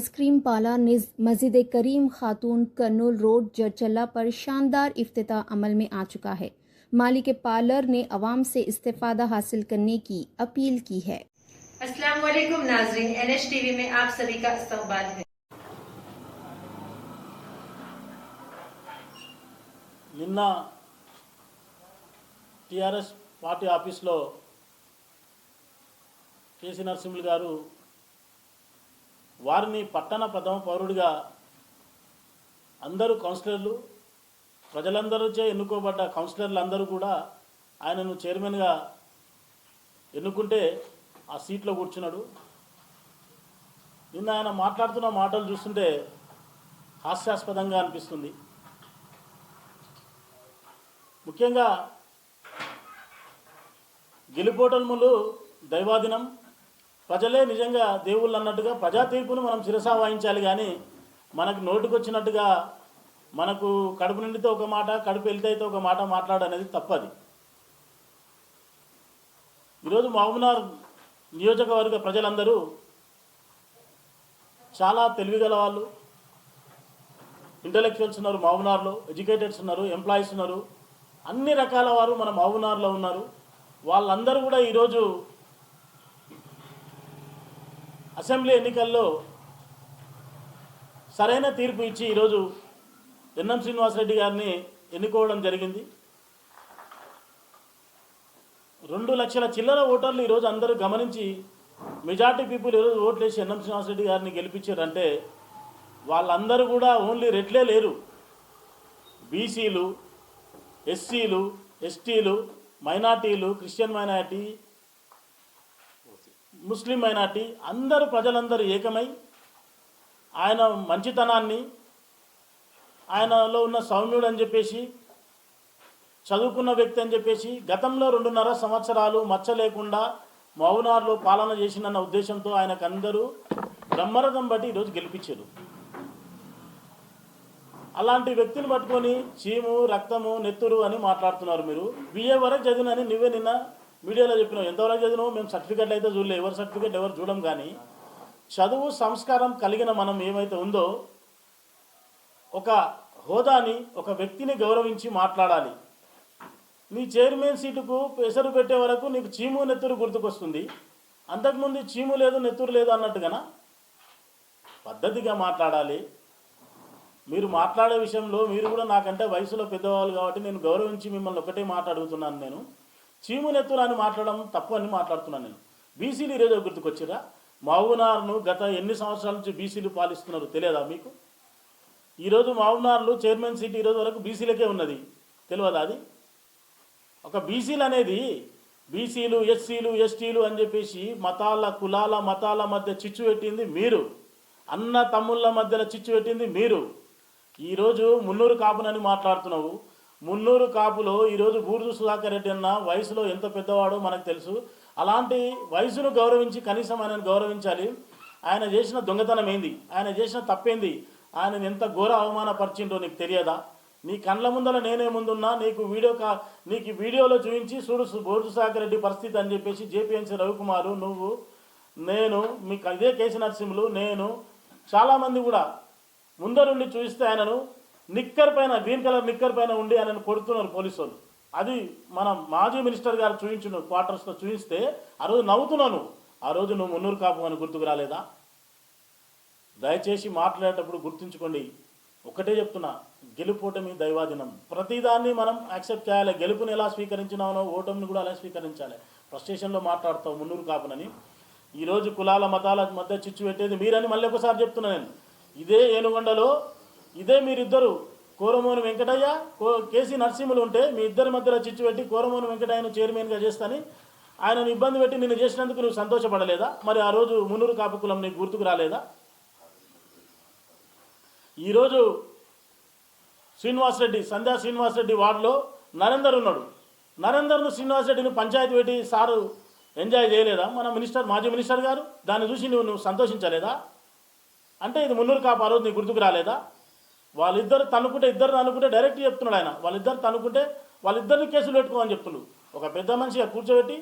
Ice cream पाला मस्जिद करीम खातून Kurnool road Jadcherla पर शानदार इफ्तिताह अमल में आ चुका है। मालिक पार्लर ने अवाम से इस्तेफादा हासिल करने की अपील की है। अस्सलाम वालेकुम नाज़रीन, NH टीवी में आप सभी का इस्तकबाल है। నిన్న టిఆర్ఎస్ పార్టీ ఆఫీస్లో కేసీ నరసింహులు గారు వారిని పట్టణ ప్రథమ పౌరుడిగా అందరూ కౌన్సిలర్లు ప్రజలందరూచే ఎన్నుకోబడ్డ కౌన్సిలర్లు అందరూ కూడా ఆయనను చైర్మన్గా ఎన్నుకుంటే ఆ సీట్లో కూర్చున్నాడు. నిన్న ఆయన మాట్లాడుతున్న మాటలు చూస్తుంటే హాస్యాస్పదంగా అనిపిస్తుంది. ముఖ్యంగా గెలుపోటములు దైవాధీనం, ప్రజలే నిజంగా దేవుళ్ళు అన్నట్టుగా ప్రజా తీర్పును మనం శిరసా వాయించాలి. కానీ మనకు నోటుకొచ్చినట్టుగా మనకు కడుపు నిండితే ఒక మాట, కడుపు వెళ్తే అయితే ఒక మాట మాట్లాడనేది తప్పది. ఈరోజు మహబూబ్నగర్ నియోజకవర్గ ప్రజలందరూ చాలా తెలివిగల వాళ్ళు, ఇంటలెక్చువల్స్ ఉన్నారు మహబూబ్నగర్లో, ఎడ్యుకేటెడ్స్ ఉన్నారు, ఎంప్లాయీస్ ఉన్నారు, అన్ని రకాల వారు మన మహబూబ్నగర్లో ఉన్నారు. వాళ్ళందరూ కూడా ఈరోజు అసెంబ్లీ ఎన్నికల్లో సరైన తీర్పు ఇచ్చి ఈరోజు ఎన్ఎం శ్రీనివాసరెడ్డి గారిని ఎన్నుకోవడం జరిగింది. 2 లక్షల చిల్లర ఓటర్లు ఈరోజు అందరూ గమనించి మెజార్టీ పీపుల్ ఈరోజు ఓట్లేసి ఎన్ఎం శ్రీనివాసరెడ్డి గారిని గెలిపించారంటే వాళ్ళందరూ కూడా ఓన్లీ రెడ్లే లేరు, బీసీలు, ఎస్సీలు, ఎస్టీలు, మైనార్టీలు, క్రిస్టియన్ మైనార్టీ, ముస్లిం మైనార్టీ అందరూ ప్రజలందరూ ఏకమై ఆయన మంచితనాన్ని, ఆయనలో ఉన్న సౌమ్యుడు అని చెప్పేసి, చదువుకున్న వ్యక్తి అని చెప్పేసి, గతంలో 2.5 సంవత్సరాలు మచ్చ లేకుండా మహబూబ్నగర్లో పాలన చేసినన్న ఉద్దేశంతో ఆయనకు అందరూ బ్రహ్మరథం బట్టి ఈరోజు గెలిపించారు. అలాంటి వ్యక్తిని పట్టుకొని చీము, రక్తము, నెత్తురు అని మాట్లాడుతున్నారు. మీరు బిఏ వరకు చదివినని నువ్వే నిన్న మీడియాలో చెప్పినావు. ఎంతవరకు చదివినావు? మేము సర్టిఫికెట్లు అయితే చూడలే, ఎవరు సర్టిఫికెట్ ఎవరు చూడం. కానీ చదువు సంస్కారం కలిగిన మనం ఏమైతే ఉందో ఒక హోదాని, ఒక వ్యక్తిని గౌరవించి మాట్లాడాలి. నీ చైర్మన్ సీటుకు పెసరు పెట్టే వరకు నీకు చీము నెత్తురు గుర్తుకొస్తుంది. అంతకుముందు చీము లేదు, నెత్తురు లేదు అన్నట్టుగా పద్ధతిగా మాట్లాడాలి. మీరు మాట్లాడే విషయంలో మీరు కూడా నాకంటే వయసులో పెద్దవాళ్ళు కాబట్టి నేను గౌరవించి మిమ్మల్ని ఒకటే మాట్లాడుతున్నాను. నేను చీము నెత్తురు అని మాట్లాడడం తప్పు అని మాట్లాడుతున్నాను. నేను బీసీలు ఈరోజు గుర్తుకొచ్చిరా? మహబూబ్నగర్ను గత ఎన్ని సంవత్సరాల నుంచి బీసీలు పాలిస్తున్నారు తెలియదా మీకు? ఈరోజు మహబూబ్నగర్లో చైర్మన్ సీట్ ఈరోజు వరకు బీసీలకే ఉన్నది, తెలియదా? అది ఒక బీసీలు అనేది బీసీలు, ఎస్సీలు, ఎస్టీలు అని చెప్పేసి మతాల, కులాల, మతాల మధ్య చిచ్చు పెట్టింది మీరు. అన్న తమ్ముళ్ళ మధ్యలో చిచ్చు పెట్టింది మీరు. ఈరోజు మున్నూరు కాపునని మాట్లాడుతున్నావు. మున్నూరు కాపులో ఈరోజు బూర్జు సుధాకర్ రెడ్డి అన్న వయసులో ఎంత పెద్దవాడో మనకు తెలుసు. అలాంటి వయసును గౌరవించి కనీసం ఆయనను గౌరవించాలి. ఆయన చేసిన దొంగతనం ఏంది, ఆయన చేసిన తప్పేంది, ఆయన ఎంత ఘోర అవమానపరిచిండో నీకు తెలియదా? నీ కళ్ళ ముందర నేనే ముందున్నా, నీకు వీడియోలో చూపించి చూడు బూర్జు సుధాకర్ రెడ్డి పరిస్థితి అని చెప్పేసి జేపీఎన్సీ రవికుమారు, నువ్వు, నేను, మీకు ఇదే కేసీ నరసింహులు, నేను చాలామంది కూడా ముందరుండి చూపిస్తే ఆయనను నిక్కర్ పైన, గ్రీన్ కలర్ నిక్కర్ పైన ఉండి ఆయనను కొడుతున్నారు పోలీసు వాళ్ళు. అది మన మాజీ మినిస్టర్ గారు చూపించిన క్వార్టర్స్లో చూపిస్తే ఆ రోజు నవ్వుతున్నాను. ఆ రోజు నువ్వు మున్నూరు కాపు అని గుర్తుకు రాలేదా? దయచేసి మాట్లాడేటప్పుడు గుర్తుంచుకోండి. ఒకటే చెప్తున్నా, గెలుపోటమి దైవాధీనం. ప్రతిదాన్ని మనం యాక్సెప్ట్ చేయాలి. గెలుపుని ఎలా స్వీకరించినానో ఓటమిని కూడా అలా స్వీకరించాలి. ఫ్రస్ట్రేషన్లో మాట్లాడతావు మున్నూరు కాపునని. ఈరోజు కులాల, మతాల మధ్య చిచ్చు పెట్టేది మీరని మళ్ళీ ఒకసారి చెప్తున్నా నేను. ఇదే ఏనుగొండలో ఇదే మీరిద్దరు కోరమోని వెంకటయ్య, కేసీ నరసింహులు ఉంటే మీ ఇద్దరి మధ్యలో చిచ్చు పెట్టి కోరమోని వెంకటయ్యను చైర్మన్గా చేస్తాని ఆయనను ఇబ్బంది పెట్టి నిన్ను చేసినందుకు నువ్వు సంతోషపడలేదా? మరి ఆ రోజు మున్నూరు కాపు కులం నీకు గుర్తుకు రాలేదా? ఈరోజు సంధ్యా శ్రీనివాసరెడ్డి వార్డులో నరేందర్ ఉన్నాడు. నరేందర్ను శ్రీనివాసరెడ్డిని పంచాయతీ పెట్టి సారు ఎంజాయ్ చేయలేదా మన మాజీ మినిస్టర్ గారు? దాన్ని చూసి నువ్వు సంతోషించలేదా? అంటే ఇది మున్నూరు కాపు ఆ రోజు నీకు గుర్తుకు రాలేదా? వాళ్ళిద్దరు తనుకుంటే డైరెక్ట్ చెప్తున్నాడు ఆయన. వాళ్ళిద్దరు తనుకుంటే వాళ్ళిద్దరిని కేసులు పెట్టుకోమని చెప్తున్నాడు. ఒక పెద్ద మనిషిగా కూర్చోబెట్టి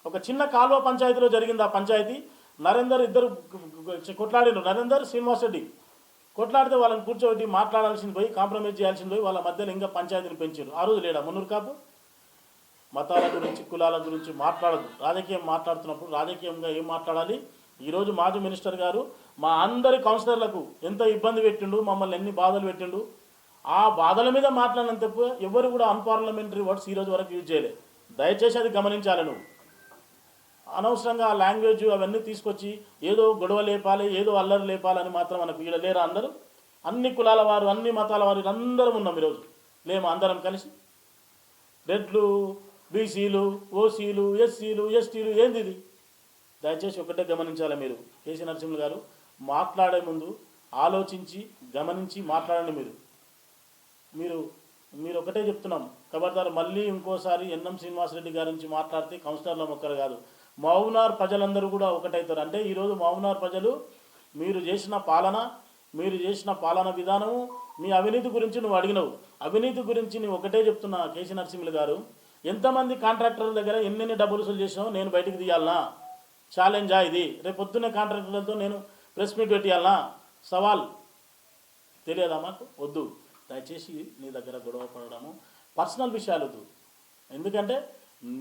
ఒక చిన్న కాలువ పంచాయతీలో జరిగింది ఆ పంచాయతీ. నరేందర్ ఇద్దరు కొట్లాడినారు, నరేందర్ శ్రీనివాస్ రెడ్డి కొట్లాడితే వాళ్ళని కూర్చోబెట్టి మాట్లాడాల్సింది పోయి కాంప్రమైజ్ చేయాల్సింది పోయి వాళ్ళ మధ్యలో ఇంకా పంచాయతీని పెంచారు. ఆ రోజు లేడా మున్నూరు కాపు? మతాల గురించి కులాల గురించి మాట్లాడదు. రాజకీయం మాట్లాడుతున్నప్పుడు రాజకీయంగా ఏం మాట్లాడాలి? ఈరోజు మాజీ మినిస్టర్ గారు మా అందరి కౌన్సిలర్లకు ఎంత ఇబ్బంది పెట్టిండు, మమ్మల్ని ఎన్ని బాధలు పెట్టిండు. ఆ బాధల మీద మాట్లాడినంత తప్ప ఎవరు కూడా అన్పార్లమెంటరీ వర్డ్స్ ఈరోజు వరకు యూజ్ చేయలేదు. దయచేసి అది గమనించాలి. నువ్వు అనవసరంగా ఆ లాంగ్వేజ్ అవన్నీ తీసుకొచ్చి ఏదో గొడవ లేపాలి, ఏదో అల్లరి లేపాలని మాత్రం మనకు వీళ్ళ లేరా? అందరూ అన్ని కులాల వారు, అన్ని మతాల వారు అందరం ఉన్నాం ఈరోజు. లేమా అందరం కలిసి? రెడ్లు, బీసీలు, ఓసీలు, ఎస్సీలు, ఎస్టీలు ఏంది ఇది? దయచేసి ఒకటే గమనించాలి. మీరు కేసీ నరసింహులు గారు మాట్లాడే ముందు ఆలోచించి గమనించి మాట్లాడండి. మీరు ఒకటే చెప్తున్నాం, ఖబర్దారు మళ్ళీ ఇంకోసారి ఎన్ఎం శ్రీనివాసరెడ్డి గారి నుంచి మాట్లాడితే కౌన్సిలర్ల ఒక్కరు కాదు, మహబూబ్నగర్ ప్రజలందరూ కూడా ఒకటవుతారు. అంటే ఈరోజు మహబూబ్నగర్ ప్రజలు మీరు చేసిన పాలన విధానము, మీ అవినీతి గురించి నువ్వు అడిగినవు. అవినీతి గురించి నువ్వు ఒకటే చెప్తున్నా కేసీ నరసింహులు గారు, ఎంతమంది కాంట్రాక్టర్ల దగ్గర ఎన్నెన్ని డబ్బులు వసూలు చేసినావు నేను బయటికి తీయాలనా? ఛాలెంజా ఇది? రేపు పొద్దున్నే కాంట్రాక్టర్లతో నేను ప్రెస్ మీట్ పెట్టియాలనా? సవాల్. తెలియదా మాకు? వద్దు. దయచేసి నీ దగ్గర గొడవ పడడము పర్సనల్ విషయాలు వద్దు. ఎందుకంటే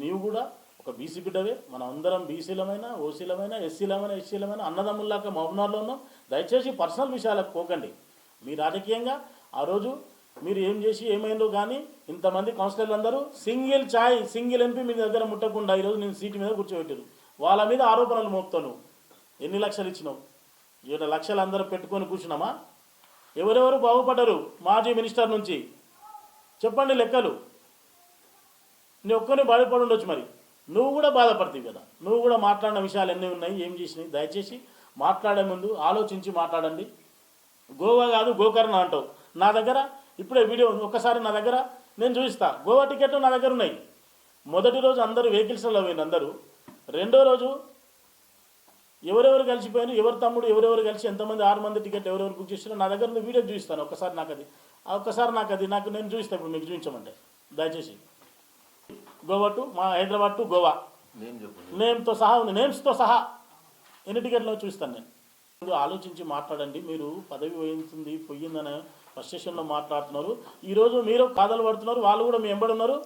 నీవు కూడా ఒక బీసీ బిడ్డవే, మనం అందరం బీసీలమైనా, ఓసీలమైనా, ఎస్సీలమైనా అన్నదమ్ముల్లాగా మహబూబ్నగర్లో ఉన్నాం. దయచేసి పర్సనల్ విషయాలకు పోకండి. మీ రాజకీయంగా ఆ రోజు మీరు ఏం చేసి ఏమైందో కానీ ఇంతమంది కౌన్సిలర్లు అందరూ సింగిల్ ఎంపీ మీ దగ్గర ముట్టకుండా ఈరోజు నేను సీటు మీద కూర్చోబెట్టారు. వాళ్ళ మీద ఆరోపణలు మోపుతాను. ఎన్ని లక్షలు ఇచ్చినావు? 7 లక్షలు అందరూ పెట్టుకొని కూర్చున్నామా? ఎవరెవరు బాగుపడ్డారు మాజీ మినిస్టర్ నుంచి? చెప్పండి లెక్కలు. నీ ఒక్కరిని బాధపడి ఉండొచ్చు, మరి నువ్వు కూడా బాధపడతావు కదా. నువ్వు కూడా మాట్లాడిన విషయాలు ఎన్ని ఉన్నాయి, ఏం చేసినాయి? దయచేసి మాట్లాడే ముందు ఆలోచించి మాట్లాడండి. గోవా కాదు గోకర్ణ అంటావు. నా దగ్గర ఇప్పుడే వీడియో ఒక్కసారి నా దగ్గర నేను చూపిస్తా. గోవా టికెట్లు నా దగ్గర ఉన్నాయి. మొదటి రోజు అందరూ వెహికల్స్లో పోయింది అందరూ. రెండో రోజు ఎవరెవరు కలిసిపోయారు, ఎవరి తమ్ముడు ఎవరెవరు కలిసి ఎంతమంది 6 మంది టికెట్ ఎవరెవరు బుక్ చేస్తారో నా దగ్గర వీడియో చూపిస్తాను. ఒక్కసారి నాకు నేను చూపిస్తాను. ఇప్పుడు మీకు చూపించమంటే దయచేసి గోవా టు మా హైదరాబాద్ టు గోవా నేమ్తో సహా ఉంది. నేమ్స్తో సహా ఎన్ని టికెట్లో చూపిస్తాను నేను. ముందు ఆలోచించి మాట్లాడండి. మీరు పదవి పోయిందని ఫస్ట్ సెషన్లో మాట్లాడుతున్నారు. ఈరోజు మీరు కాదలు పడుతున్నారు. వాళ్ళు కూడా మీ వెంబడి ఉన్నారు.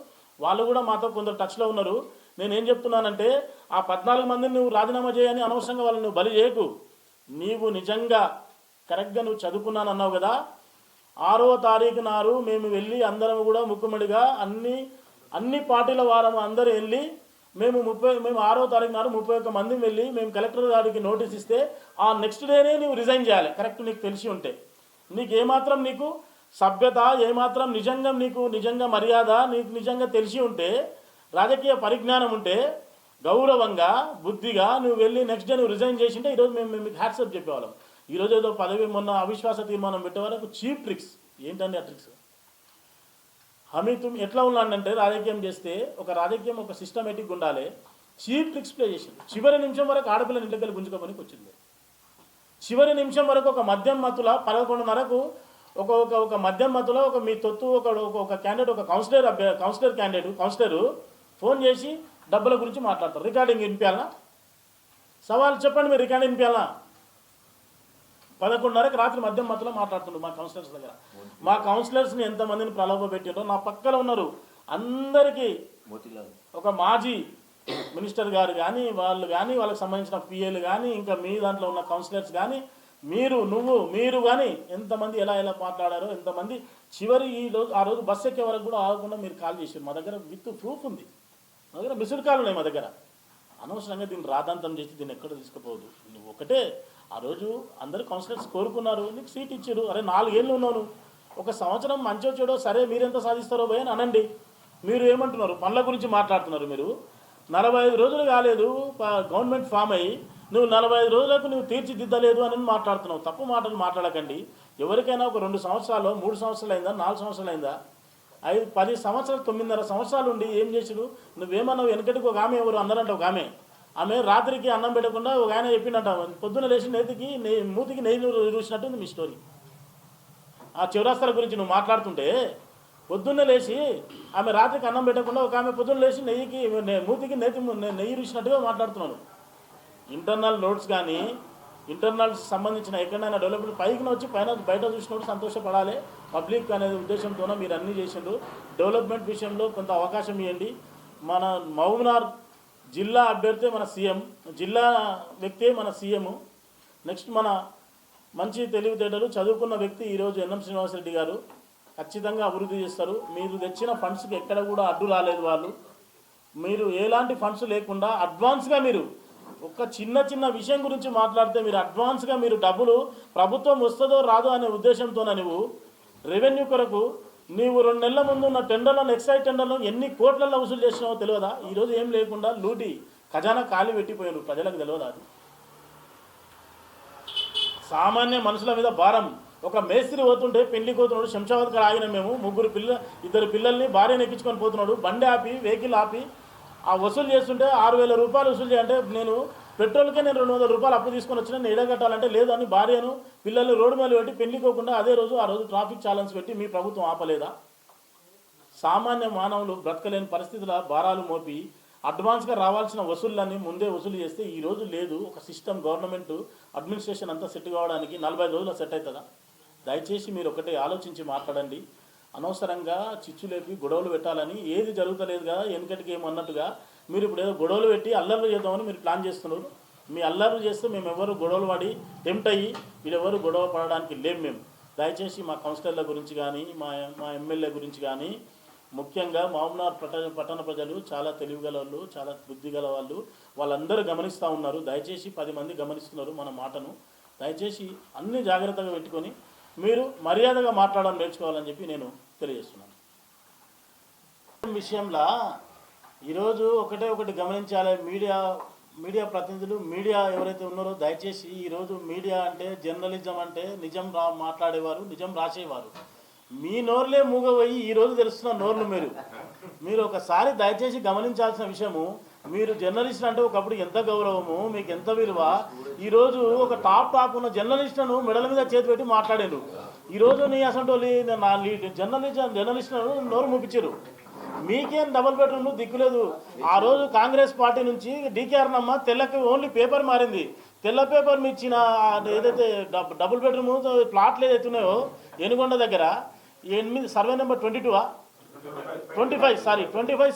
వాళ్ళు కూడా మాతో కొందరు టచ్లో ఉన్నారు. నేనేం చెప్తున్నానంటే ఆ 14 మందిని నువ్వు రాజీనామా చేయని అనవసరంగా వాళ్ళని నువ్వు బలి చేయకు. నీవు నిజంగా కరెక్ట్గా నువ్వు చదువుకున్నానన్నావు కదా. 6వ తారీఖు నాడు మేము వెళ్ళి అందరం కూడా ముక్కుమడిగా అన్ని పార్టీల వారం అందరూ వెళ్ళి మేము 6వ తారీఖు నాడు 31 మంది వెళ్ళి మేము కలెక్టర్ గారికి నోటీస్ ఇస్తే ఆ నెక్స్ట్ డేనే నువ్వు రిజైన్ చేయాలి. కరెక్ట్ నీకు తెలిసి ఉంటే, నీకు ఏమాత్రం నీకు సభ్యత, ఏమాత్రం నిజంగా మర్యాద నీకు నిజంగా తెలిసి ఉంటే, రాజకీయ పరిజ్ఞానం ఉంటే, గౌరవంగా బుద్ధిగా నువ్వు వెళ్ళి నెక్స్ట్ డే నువ్వు రిజైన్ చేసింటే ఈరోజు మేము మీకు హ్యాట్సప్ చెప్పేవాళ్ళం. ఈరోజు ఏదో పదవి మొన్న అవిశ్వాస తీర్మానం పెట్టే వాళ్ళకు చీప్ ట్రిక్స్. ఏంటండి ఆ ట్రిక్స్? ఎట్లా ఉన్నాడంటే రాజకీయం చేస్తే ఒక సిస్టమేటిక్ ఉండాలి. చీప్ ట్రిక్స్ ప్లే చేసింది. చివరి నిమిషం వరకు ఆడపిల్లని ఇంటికి గుంజుకోమనికి వచ్చింది. చివరి నిమిషం వరకు ఒక మద్యం మత్తుల 11:30కు ఒక మద్యం మత్తులో మీ తొత్తు ఒక క్యాండిడేట్, ఒక కౌన్సిలర్ ఫోన్ చేసి డబ్బుల గురించి మాట్లాడతారు. రికార్డింగ్ వినిపించాలనా? సవాల్ చెప్పండి. మీరు రికార్డింగ్ వినిపించాలనా? 11:30కి రాత్రి మద్యం మత్తులో మాట్లాడుతున్నారు మా కౌన్సిలర్స్ దగ్గర. మా కౌన్సిలర్స్ని ఎంతమందిని ప్రలోభ పెట్టారో నా పక్కన ఉన్నారు. అందరికీ ఒక మాజీ మినిస్టర్ గారు కానీ వాళ్ళకి సంబంధించిన పిఏలు కానీ ఇంకా మీ దాంట్లో ఉన్న కౌన్సిలర్స్ కానీ మీరు కానీ ఎంతమంది ఎలా మాట్లాడారో, ఎంతమంది చివరి ఆ రోజు బస్సు ఎక్కే వరకు కూడా ఆగకుండా మీరు కాల్ చేశారు. మా దగ్గర విత్ ప్రూఫ్ ఉంది. మా దగ్గర మిస్డ్ కాల్ ఉన్నాయి మా దగ్గర. అనవసరంగా దీన్ని రాద్ధాంతం చేసి దీన్ని ఎక్కడ తీసుకుపోవద్దు. నువ్వు ఒకటే ఆ రోజు అందరు కౌన్సిలర్స్ కోరుకున్నారు, నీకు సీట్ ఇచ్చారు. అరే 4 ఏళ్ళు ఉన్నాను, 1 సంవత్సరం మంచో చెడో సరే మీరెంత సాధిస్తారో భయ అని అనండి. మీరు ఏమంటున్నారు? పనుల గురించి మాట్లాడుతున్నారు. మీరు 45 రోజులు కాలేదు గవర్నమెంట్ ఫామ్ అయ్యి నువ్వు 45 రోజులకు నువ్వు తీర్చిదిద్దలేదు అని మాట్లాడుతున్నావు. తప్పు మాటలు మాట్లాడకండి. ఎవరికైనా ఒక 2 సంవత్సరాలు 3 సంవత్సరాలు అయిందా, 4 సంవత్సరాలు అయిందా, 10 సంవత్సరాలు 9.5 సంవత్సరాలు ఉండి ఏం చేసిరు? నువ్వేమన్నావు? వెనకటికి ఒక ఆమె ఎవరు అన్నారంట. ఒక ఆమె రాత్రికి అన్నం పెట్టకుండా ఒక ఆయన చెప్పిండట, పొద్దున్న లేచి మూతికి నెయ్యి చూసినట్టుంది మీ స్టోరీ. ఆ చివరాస్తల గురించి నువ్వు మాట్లాడుతుంటే పొద్దున్న లేచి ఆమె రాత్రికి అన్నం పెట్టకుండా ఒక ఆమె పొద్దున్న లేచి మూతికి నెయ్యి రుచినట్టుగా మాట్లాడుతున్నాను. ఇంటర్నల్ రోడ్స్ కానీ ఇంటర్నల్స్ సంబంధించిన ఎక్కడైనా డెవలప్మెంట్ పైకి వచ్చి పైన బయట చూసినప్పుడు సంతోషపడాలి పబ్లిక్ అనే ఉద్దేశంతోనే మీరు అన్నీ చేసిండ్రు. డెవలప్మెంట్ విషయంలో కొంత అవకాశం ఇవ్వండి. మన మహబూబ్నగర్ జిల్లా అభ్యర్థి మన సీఎం, జిల్లా వ్యక్తే మన సీఎం. నెక్స్ట్ మన మంచి తెలివితేటలు చదువుకున్న వ్యక్తి ఈరోజు ఎన్ఎం శ్రీనివాసరెడ్డి గారు ఖచ్చితంగా అభివృద్ధి చేస్తారు. మీరు తెచ్చిన ఫండ్స్కి ఎక్కడ కూడా అడ్డు రాలేదు వాళ్ళు. మీరు ఎలాంటి ఫండ్స్ లేకుండా అడ్వాన్స్గా మీరు ఒక చిన్న విషయం గురించి మాట్లాడితే మీరు అడ్వాన్స్గా మీరు డబ్బులు ప్రభుత్వం వస్తుందో రాదో అనే ఉద్దేశంతోనే నువ్వు రెవెన్యూ కొరకు నీవు 2 నెలల ముందు ఉన్న టెండర్లను ఎక్సైజ్ టెండర్లను ఎన్ని కోట్లలో వసూలు చేసినావో తెలియదా? ఈరోజు ఏం లేకుండా లూటి ఖజానా ఖాళీ పెట్టిపోయారు. ప్రజలకు తెలియదా? అది సామాన్య మనుషుల మీద భారం. ఒక మేస్త్రి పోతుంటే పెళ్లి పోతున్నాడు, శంషాబాద్ కాడ ఆగిన మేము 2 పిల్లల్ని భార్యను ఎక్కించుకొని పోతున్నాడు. బండి ఆపి వెహికల్ ఆపి ఆ వసూలు చేస్తుంటే 6,000 రూపాయలు వసూలు చేయాలంటే నేను పెట్రోల్కే నేను 200 రూపాయలు అప్పు తీసుకొని వచ్చిన నేను ఎడగట్టాలంటే లేదు అని భార్యను పిల్లల్ని రోడ్డు మీద పెట్టి పెళ్లికోకుండా ఆ రోజు ట్రాఫిక్ ఛాలెంజ్ పెట్టి మీ ప్రభుత్వం ఆపలేదా? సామాన్య మానవులు బ్రతకలేని పరిస్థితుల భారాలు మోపి అడ్వాన్స్గా రావాల్సిన వసూళ్ళని ముందే వసూలు చేస్తే ఈరోజు లేదు. ఒక సిస్టమ్ గవర్నమెంట్ అడ్మినిస్ట్రేషన్ అంతా సెట్ కావడానికి 40 రోజులు సెట్ అవుతుందా? దయచేసి మీరు ఒకటే ఆలోచించి మాట్లాడండి. అనవసరంగా చిచ్చు లేపి గొడవలు పెట్టాలని ఏది జరుగుతలేదు కదా వెనుకటికి ఏమన్నట్టుగా మీరు ఇప్పుడు ఏదో గొడవలు పెట్టి అల్లర్లు చేద్దామని మీరు ప్లాన్ చేస్తున్నారు. మీ అల్లర్లు చేస్తే మేము ఎవరు గొడవలు పడి టెంప్ట్ అయ్యి వీళ్ళెవరు గొడవ పడడానికి లేము. మేము దయచేసి మా కౌన్సిలర్ల గురించి కానీ మా ఎమ్మెల్యే గురించి కానీ ముఖ్యంగా మహబూబ్నగర్ పట్టణ ప్రజలు చాలా తెలివిగల వాళ్ళు, చాలా బుద్ధి గల వాళ్ళు, వాళ్ళందరూ గమనిస్తూ ఉన్నారు. దయచేసి 10 మంది గమనిస్తున్నారు మన మాటను. దయచేసి అన్ని జాగ్రత్తగా పెట్టుకొని మీరు మర్యాదగా మాట్లాడడం నేర్చుకోవాలని చెప్పి నేను తెలియజేస్తున్నాను. విషయంలో ఈరోజు ఒకటి గమనించాలి. మీడియా ప్రతినిధులు, మీడియా ఎవరైతే ఉన్నారో దయచేసి ఈరోజు మీడియా అంటే జర్నలిజం అంటే నిజం మాట్లాడేవారు, నిజం రాసేవారు. మీ నోరులే మూగపోయి ఈరోజు తెలుస్తున్న నోర్లు మీరు ఒకసారి దయచేసి గమనించాల్సిన విషయము, మీరు జర్నలిస్ట్ అంటే ఒకప్పుడు ఎంత గౌరవము, మీకు ఎంత విలువ. ఈరోజు ఒక టాప్ ఉన్న జర్నలిస్టులను మెడల మీద చేతి పెట్టి మాట్లాడారు. ఈరోజు నీ అసంటోళ్ళు నా జర్నలిస్టులను నోరు మూపించారు. మీకేం డబుల్ బెడ్రూమ్లు దిక్కులేదు. ఆ రోజు కాంగ్రెస్ పార్టీ నుంచి డీకేఆర్ నమ్మ తెల్లకి ఓన్లీ పేపర్ మారింది. తెల్ల పేపర్ మీ ఇచ్చిన ఏదైతే డబుల్ బెడ్రూమ్ ప్లాట్లు ఏదైతే ఉన్నాయో ఏనుగొండ దగ్గర 8 సర్వే నెంబర్ 25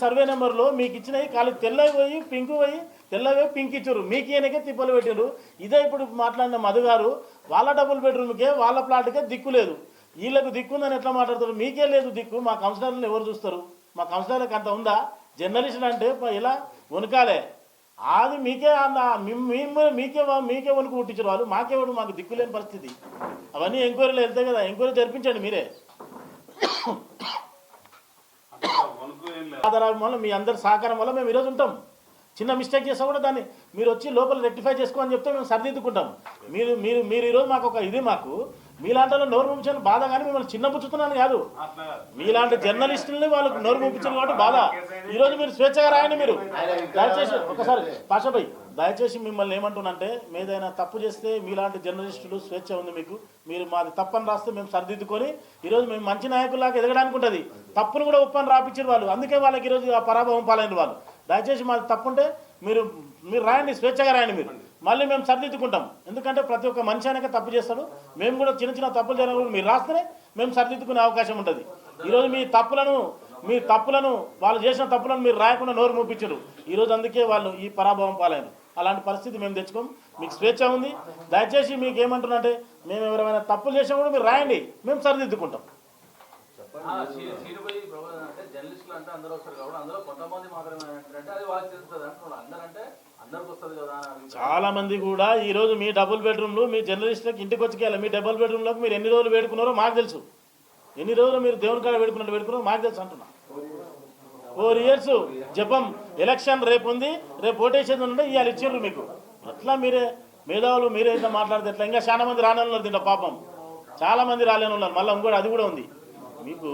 సర్వే నెంబర్లో మీకు ఇచ్చినవి ఖాళీ తెల్లవి పోయి పింక్ పోయి తెల్లవే పింక్ ఇచ్చారు. మీకు ఈయనకే తిప్పలు పెట్టారు. ఇదే ఇప్పుడు మాట్లాడిన మధు గారు వాళ్ళ డబుల్ బెడ్రూమ్కే వాళ్ళ ప్లాట్కే దిక్కు లేదు. వీళ్ళకు దిక్కుందని ఎట్లా మాట్లాడతారు? మీకే లేదు దిక్కు. మా కౌన్సిలర్లను ఎవరు చూస్తారు? మా కౌన్సిలర్లకు అంత ఉందా? జర్నలిస్టులు అంటే ఇలా వణుకాలే. అది మీకే వణుకు పుట్టించారు వాళ్ళు. మాకేవాడు మాకు దిక్కు లేని పరిస్థితి. అవన్నీ ఎంక్వైరీలో వెళ్తాయి కదా, ఎంక్వైరీ జరిపించండి మీరే. ఆధారం వల్ల మీ అందరి సహకారం వల్ల మేము ఈరోజు ఉంటాం. చిన్న మిస్టేక్ చేస్తా కూడా దాన్ని మీరు వచ్చి లోపల రెక్టిఫై చేసుకోమని చెప్తే మేము సరిదిద్దుకుంటాం. మీరు ఈరోజు మాకు ఒక ఇది మాకు మీలాంటి నోరు పంపించాలని బాధ, కానీ మిమ్మల్ని చిన్న పుచ్చుతున్నాను కాదు. మీలాంటి జర్నలిస్టులని వాళ్ళకి నోరు పంపించారు కాబట్టి బాధ. ఈరోజు మీరు స్వేచ్ఛగా రాయండి. మీరు దయచేసి ఒకసారి పాషాభాయ్ దయచేసి మిమ్మల్ని ఏమంటున్నంటే మీదైనా తప్పు చేస్తే మీలాంటి జర్నలిస్టులు స్వేచ్ఛ ఉంది మీకు. మీరు మాది తప్పని రాస్తే మేము సరిదిద్దుకొని ఈరోజు మేము మంచి నాయకుల్లాగా ఎదగడానికి ఉంటుంది. తప్పును కూడా ఒప్పని రాపించారు వాళ్ళు. అందుకే వాళ్ళకి ఈరోజు ఆ పరాభవం పాలైన వాళ్ళు. దయచేసి మాది తప్పుంటే మీరు రాయండి, స్వేచ్ఛగా రాయండి. మీరు మళ్ళీ మేము సరిదిద్దుకుంటాం. ఎందుకంటే ప్రతి ఒక్క మనిషి అనేక తప్పు చేస్తాడు. మేము కూడా చిన్న తప్పులు జరగకుండా మీరు రాస్తేనే మేము సరిదిద్దుకునే అవకాశం ఉంటుంది. ఈరోజు మీ తప్పులను వాళ్ళు చేసిన తప్పులను మీరు రాయకుండా నోరు మూపించరు. ఈరోజు అందుకే వాళ్ళు ఈ పరాభవం పాలైన. అలాంటి పరిస్థితి మేము తెచ్చుకోం. మీకు స్వేచ్ఛ ఉంది. దయచేసి మీకు ఏమంటున్నంటే మేము ఎవరైనా తప్పులు చేసినా కూడా మీరు రాయండి, మేము సరిదిద్దుకుంటాం. చాలా మంది కూడా ఈరోజు మీ డబుల్ బెడ్రూమ్లు మీ జర్నలిస్టులకు ఇంటికి వచ్చి మీ డబుల్ బెడ్రూమ్లోకి మీరు ఎన్ని రోజులు వేడుకున్నారో మాకు తెలుసు. ఎన్ని రోజులు మీరు దేవుని కాడ వేడుకున్నారో మాకు తెలుసు అంటున్నా. 4 years జపం. ఎలక్షన్ రేపు ఉంది, రేపు ఓటేసేది ఉంటే ఇవాళ ఇచ్చిండ్రు మీకు. ఎట్లా మీరే మేధావులు మీరే ఇంత మాట్లాడితే ఎట్లా? ఇంకా చాలా మంది రాని ఉన్నారు దీంట్లో పాపం. చాలా మంది రాలేని ఉన్నారు. మళ్ళీ ఇంకోటి అది కూడా ఉంది మీకు.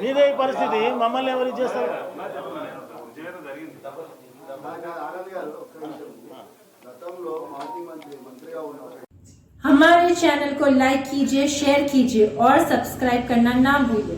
మీదే పరిస్థితి. మమ్మల్ని ఎవరు చేస్తారు? हमारे चैनल को लाइक कीजिए, शेयर कीजिए और सब्सक्राइब करना ना भूलिए।